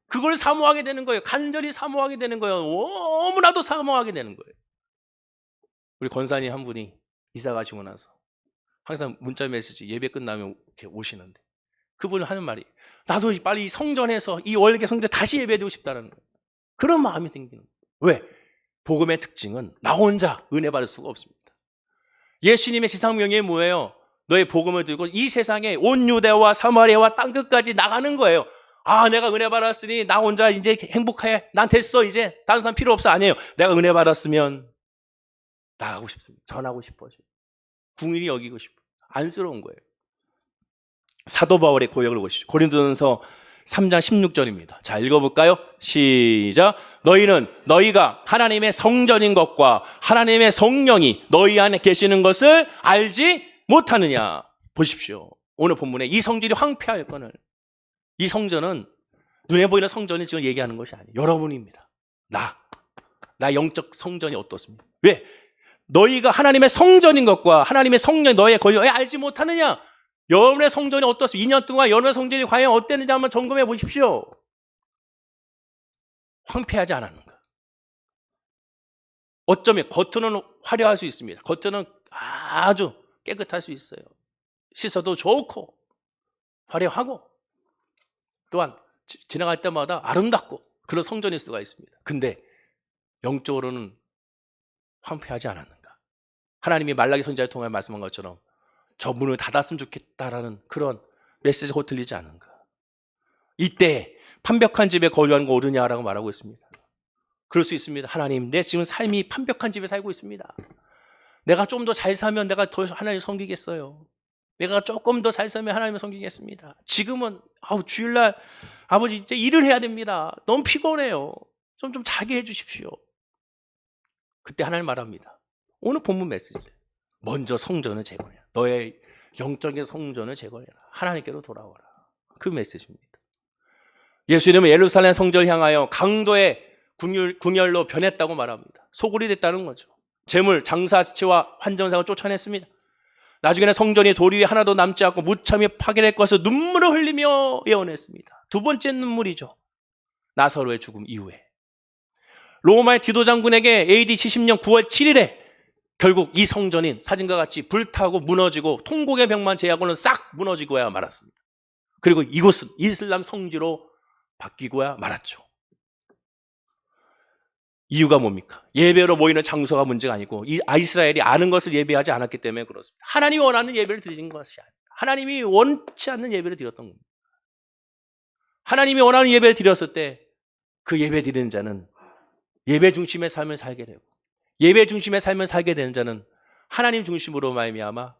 그걸 사모하게 되는 거예요. 간절히 사모하게 되는 거예요. 너무나도 사모하게 되는 거예요. 우리 권사님 한 분이 이사 가시고 나서 항상 문자 메시지 예배 끝나면 이렇게 오시는데 그분이 하는 말이 나도 빨리 이 성전에서 이 월계 성전에 다시 예배드리고 싶다는 거예요. 그런 마음이 생기는 거예요. 왜? 복음의 특징은 나 혼자 은혜 받을 수가 없습니다. 예수님의 지상명령이 뭐예요? 너의 복음을 들고 이 세상에 온 유대와 사마리아와 땅끝까지 나가는 거예요. 아, 내가 은혜 받았으니 나 혼자 이제 행복해. 난 됐어. 이제 다른 사람 필요 없어. 아니에요. 내가 은혜 받았으면 나가고 싶습니다. 전하고 싶어져요. 궁일이 여기고 싶어요. 안쓰러운 거예요. 사도 바울의 고역을 보시죠. 고린도전서 3장 16절입니다. 자, 읽어볼까요? 시작. 너희가 하나님의 성전인 것과 하나님의 성령이 너희 안에 계시는 것을 알지 못하느냐. 보십시오. 오늘 본문에 이 성전이 황폐할 거는 이 성전은 눈에 보이는 성전이 지금 얘기하는 것이 아니에요. 여러분입니다. 나 영적 성전이 어떻습니까? 왜? 너희가 하나님의 성전인 것과 하나님의 성령 너희의 권위를 알지 못하느냐. 여러분의 성전이 어떻습니까? 2년 동안 여러분의 성전이 과연 어땠는지 한번 점검해 보십시오. 황폐하지 않았는가? 어쩌면 겉으로는 화려할 수 있습니다. 겉으로는 아주 깨끗할 수 있어요. 씻어도 좋고 화려하고 또한 지나갈 때마다 아름답고 그런 성전일 수가 있습니다. 근데 영적으로는 황폐하지 않았는가? 하나님이 말라기 선지자를 통해 말씀한 것처럼 저 문을 닫았으면 좋겠다라는 그런 메시지가 곧 들리지 않는가? 이때 판벽한 집에 거주하는 거 옳으냐라고 말하고 있습니다. 그럴 수 있습니다. 하나님, 내 지금 삶이 판벽한 집에 살고 있습니다. 내가 좀 더 잘 살면 내가 더 하나님 섬기겠어요. 내가 조금 더 잘 살면 하나님을 섬기겠습니다. 지금은 주일날 아버지 이제 일을 해야 됩니다. 너무 피곤해요. 좀 자게 해주십시오. 그때 하나님 말합니다. 오늘 본문 메시지. 먼저 성전을 제거해라. 너의 영적인 성전을 제거해라. 하나님께로 돌아와라. 그 메시지입니다. 예수님은 예루살렘 성전을 향하여 강도의 궁열로 변했다고 말합니다. 소굴이 됐다는 거죠. 재물, 장사치와 환전상을 쫓아냈습니다. 나중에는 성전이 돌 위에 하나도 남지 않고 무참히 파괴될 것을 눈물을 흘리며 예언했습니다. 두 번째 눈물이죠. 나사로의 죽음 이후에. 로마의 디도 장군에게 AD 70년 9월 7일에 결국 이 성전인 사진과 같이 불타고 무너지고 통곡의 벽만 제하고는 싹 무너지고야 말았습니다. 그리고 이곳은 이슬람 성지로 바뀌고야 말았죠. 이유가 뭡니까? 예배로 모이는 장소가 문제가 아니고 이스라엘이 아는 것을 예배하지 않았기 때문에 그렇습니다. 하나님이 원하는 예배를 드리는 것이 아니에요. 하나님이 원치 않는 예배를 드렸던 겁니다. 하나님이 원하는 예배를 드렸을 때 그 예배 드리는 자는 예배 중심의 삶을 살게 되고, 예배 중심의 삶을 살게 되는 자는 하나님 중심으로 말미암아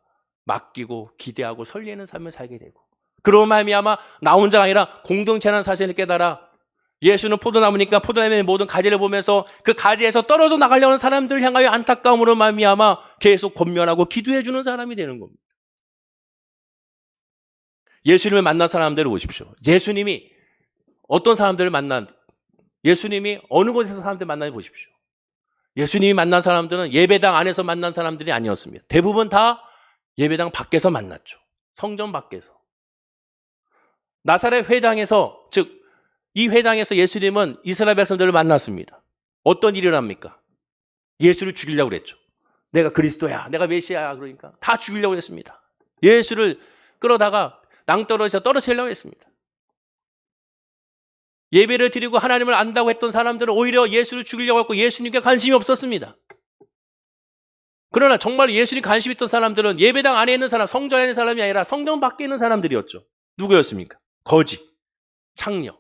맡기고 기대하고 설레는 삶을 살게 되고, 그로 말미암아 나 혼자가 아니라 공동체라는 사실을 깨달아 예수는 포도나무니까 포도나무의 모든 가지를 보면서 그 가지에서 떨어져 나가려는 사람들을 향하여 안타까움으로 말미암아 계속 권면하고 기도해 주는 사람이 되는 겁니다. 예수님을 만난 사람들을 보십시오. 예수님이 어떤 사람들을 예수님이 어느 곳에서 사람들을 만나는지 보십시오. 예수님이 만난 사람들은 예배당 안에서 만난 사람들이 아니었습니다. 대부분 다 예배당 밖에서 만났죠. 성전 밖에서. 나사렛 회당에서, 즉 이 회당에서 예수님은 이스라엘 백성들을 만났습니다. 어떤 일을 합니까? 예수를 죽이려고 그랬죠. 내가 그리스도야, 내가 메시아야, 그러니까 다 죽이려고 했습니다. 예수를 끌어다가 낭떠러지에서 떨어뜨리려고 했습니다. 예배를 드리고 하나님을 안다고 했던 사람들은 오히려 예수를 죽이려고 했고 예수님께 관심이 없었습니다. 그러나 정말 예수님 관심 있던 사람들은 예배당 안에 있는 사람, 성전 안에 있는 사람이 아니라 성전 밖에 있는 사람들이었죠. 누구였습니까? 거지, 창녀,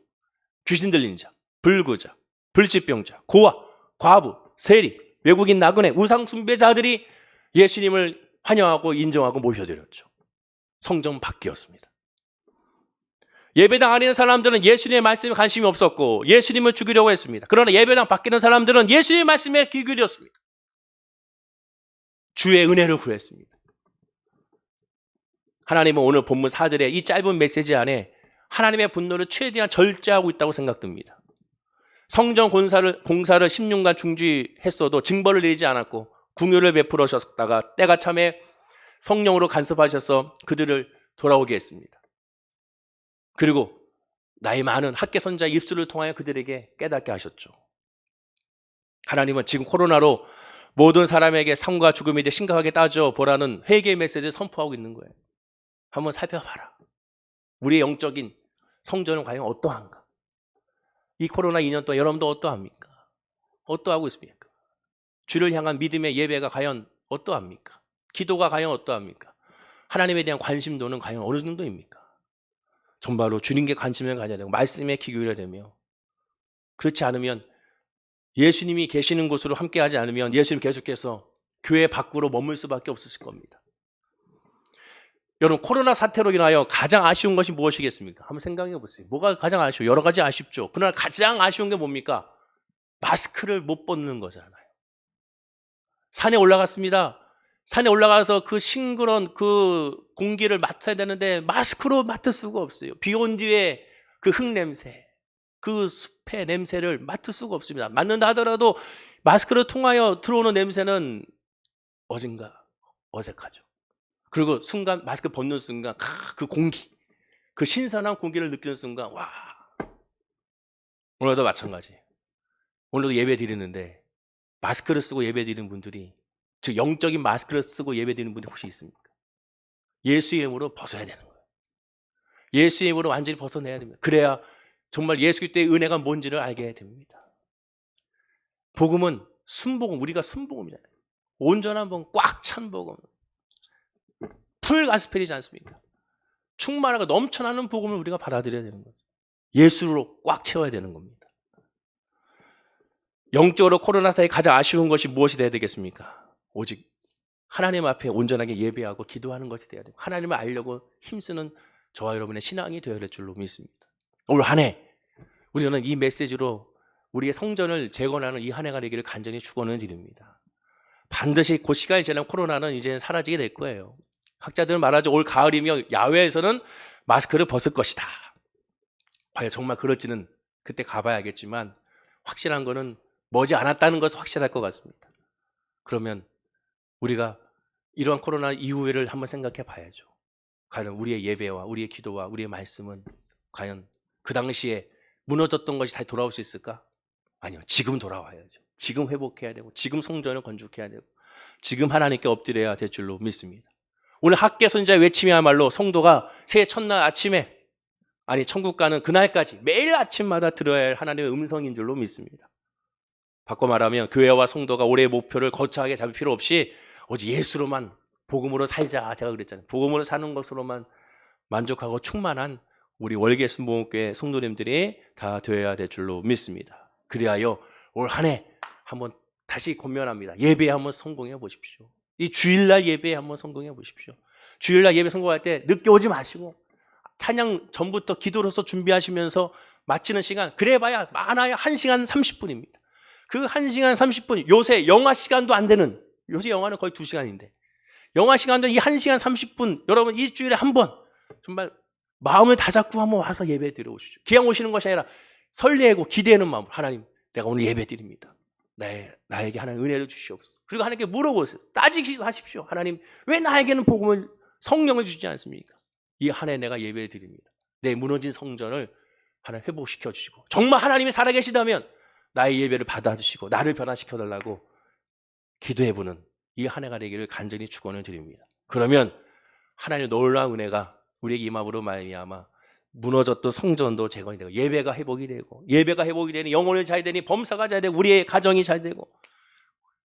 귀신 들린 자, 불구자, 불치병자, 고아, 과부, 세리, 외국인 나그네, 우상 숭배자들이 예수님을 환영하고 인정하고 모셔드렸죠. 성전 밖이었습니다. 예배당 안에 있는 사람들은 예수님의 말씀에 관심이 없었고 예수님을 죽이려고 했습니다. 그러나 예배당 밖에 있는 사람들은 예수님의 말씀에 귀 기울였습니다. 주의 은혜를 구했습니다. 하나님은 오늘 본문 4절에 이 짧은 메시지 안에 하나님의 분노를 최대한 절제하고 있다고 생각됩니다. 성전 공사를 10년간 중지했어도 징벌을 내리지 않았고 궁유를 베풀으셨다가 때가 참에 성령으로 간섭하셔서 그들을 돌아오게 했습니다. 그리고 나이 많은 학계 선자의 입술을 통하여 그들에게 깨닫게 하셨죠. 하나님은 지금 코로나로 모든 사람에게 삶과 죽음에 대해 심각하게 따져보라는 회개의 메시지를 선포하고 있는 거예요. 한번 살펴봐라. 우리의 영적인 성전은 과연 어떠한가? 이 코로나 2년 동안 여러분도 어떠합니까? 어떠하고 있습니까? 주를 향한 믿음의 예배가 과연 어떠합니까? 기도가 과연 어떠합니까? 하나님에 대한 관심도는 과연 어느 정도입니까? 정말로 주님께 관심을 가져야 되고 말씀에 귀 기울여야 되며, 그렇지 않으면 예수님이 계시는 곳으로 함께하지 않으면 예수님 계속해서 교회 밖으로 머물 수밖에 없으실 겁니다. 여러분, 코로나 사태로 인하여 가장 아쉬운 것이 무엇이겠습니까? 한번 생각해 보세요. 뭐가 가장 아쉬워요? 여러 가지 아쉽죠. 그러나 가장 아쉬운 게 뭡니까? 마스크를 못 벗는 거잖아요. 산에 올라갔습니다. 산에 올라가서 그 싱그러운 그 공기를 맡아야 되는데 마스크로 맡을 수가 없어요. 비 온 뒤에 그 흙 냄새, 그 숲의 냄새를 맡을 수가 없습니다. 맡는다 하더라도 마스크를 통하여 들어오는 냄새는 어딘가 어색하죠. 그리고 순간 마스크 벗는 순간 그 공기, 그 신선한 공기를 느끼는 순간, 와, 오늘도 마찬가지. 오늘도 예배 드리는데 마스크를 쓰고 예배 드리는 분들이, 즉 영적인 마스크를 쓰고 예배 드리는 분들이 혹시 있습니까? 예수의 이름으로 벗어야 되는 거예요. 예수의 이름으로 완전히 벗어내야 됩니다. 그래야 정말 예수 그리스도의 은혜가 뭔지를 알게 됩니다. 복음은 순복음, 우리가 순복음이잖아요. 온전한 복음, 꽉 찬 복음, 풀 가스펠이지 않습니까? 충만하고 넘쳐나는 복음을 우리가 받아들여야 되는 거죠. 예수로 꽉 채워야 되는 겁니다. 영적으로 코로나 사이에 가장 아쉬운 것이 무엇이 돼야 되겠습니까? 오직 하나님 앞에 온전하게 예배하고 기도하는 것이 돼야 돼요. 하나님을 알려고 힘쓰는 저와 여러분의 신앙이 되어야 될 줄로 믿습니다. 올 한 해 우리는 이 메시지로 우리의 성전을 재건하는 이 한 해가 되기를 간절히 축원을 드립니다. 반드시 그 시간이 지나면 코로나는 이제 사라지게 될 거예요. 학자들은 말하죠. 올 가을이면 야외에서는 마스크를 벗을 것이다. 과연 정말 그럴지는 그때 가봐야겠지만 확실한 거는 머지 않았다는 것은 확실할 것 같습니다. 그러면 우리가 이러한 코로나 이후를 한번 생각해 봐야죠. 과연 우리의 예배와 우리의 기도와 우리의 말씀은 과연 그 당시에 무너졌던 것이 다시 돌아올 수 있을까? 아니요. 지금 돌아와야죠. 지금 회복해야 되고 지금 성전을 건축해야 되고 지금 하나님께 엎드려야 될 줄로 믿습니다. 오늘 학계 선지자의 외침이야말로 성도가 새해 첫날 아침에, 아니 천국 가는 그날까지 매일 아침마다 들어야 할 하나님의 음성인 줄로 믿습니다. 바꿔 말하면 교회와 성도가 올해의 목표를 거창하게 잡을 필요 없이 오직 예수로만, 복음으로 살자, 제가 그랬잖아요. 복음으로 사는 것으로만 만족하고 충만한 우리 월계 순복음교회 성도님들이 다 되어야 될 줄로 믿습니다. 그리하여 올 한 해 한번 다시 권면합니다. 예배에 한번 성공해 보십시오. 이 주일날 예배에 한번 성공해 보십시오. 주일날 예배 성공할 때 늦게 오지 마시고 찬양 전부터 기도로서 준비하시면서 마치는 시간 그래봐야 많아야 1시간 30분입니다. 그 1시간 30분 요새 영화 시간도 안 되는, 요새 영화는 거의 2시간인데 영화 시간도 이 1시간 30분 여러분 일주일에 한 번 정말 마음을 다 잡고 한번 와서 예배 드려 오시죠. 그냥 오시는 것이 아니라 설레고 기대하는 마음으로 하나님 내가 오늘 예배 드립니다. 나에게 하나님 은혜를 주시옵소서. 그리고 하나님께 물어보세요. 따지기도 하십시오. 하나님 왜 나에게는 복음을 성령을 주지 않습니까? 이 한 해 내가 예배 드립니다. 내 무너진 성전을 하나님 회복시켜 주시고 정말 하나님이 살아계시다면 나의 예배를 받아주시고 나를 변화시켜달라고 기도해보는 이 한 해가 되기를 간절히 축원을 드립니다. 그러면 하나님의 놀라운 은혜가 우리에게 임함으로 말미암아 무너졌던 성전도 재건이 되고 예배가 회복이 되니 영혼을 잘 되니 범사가 잘 되고 우리의 가정이 잘 되고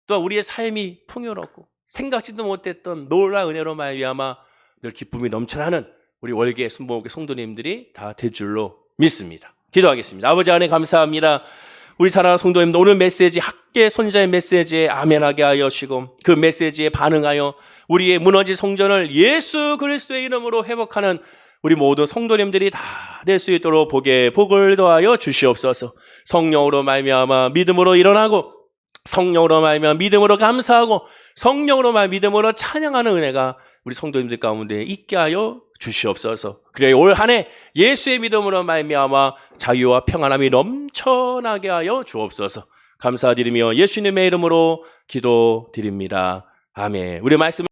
또 우리의 삶이 풍요롭고 생각지도 못했던 놀라운 은혜로 말미암아 늘 기쁨이 넘쳐나는 우리 월계 순복음교회 성도님들이 다 될 줄로 믿습니다. 기도하겠습니다. 아버지 안에 감사합니다. 우리 사랑하는 성도님들 오늘 메시지 학계 선지자의 메시지에 아멘하게 하여 주시고 그 메시지에 반응하여 우리의 무너진 성전을 예수 그리스도의 이름으로 회복하는 우리 모든 성도님들이 다 될 수 있도록 복을 더하여 주시옵소서. 성령으로 말미암아 믿음으로 일어나고 성령으로 말미암아 믿음으로 감사하고 성령으로 말미암아 믿음으로 찬양하는 은혜가 우리 성도님들 가운데 있게 하여 주시옵소서. 그래 올 한 해 예수의 믿음으로 말미암아 자유와 평안함이 넘쳐나게 하여 주옵소서. 감사드리며 예수님의 이름으로 기도드립니다. 아멘. 우리 말씀